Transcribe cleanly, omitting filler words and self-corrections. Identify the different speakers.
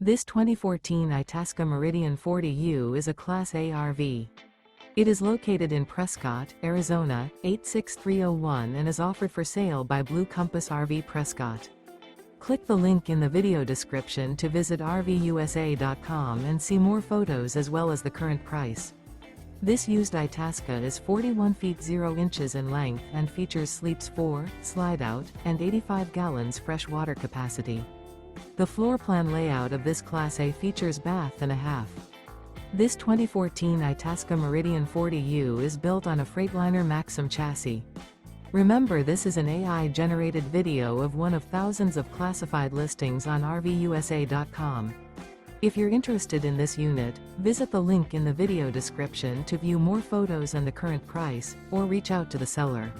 Speaker 1: This 2014 Itasca Meridian 40U is a Class A RV. It is located in Prescott, Arizona, 86301 and is offered for sale by Blue Compass RV Prescott. Click the link in the video description to visit RVUSA.com and see more photos as well as the current price. This used Itasca is 41 feet 0 inches in length and features sleeps 4, Slideout, and 85 gallons fresh water capacity. The floor plan layout of this Class A features bath and a half. This 2014 Itasca Meridian 40U is built on a Freightliner Maxum chassis. Remember, this is an AI-generated video of one of thousands of classified listings on RVUSA.com. If you're interested in this unit, visit the link in the video description to view more photos and the current price, or reach out to the seller.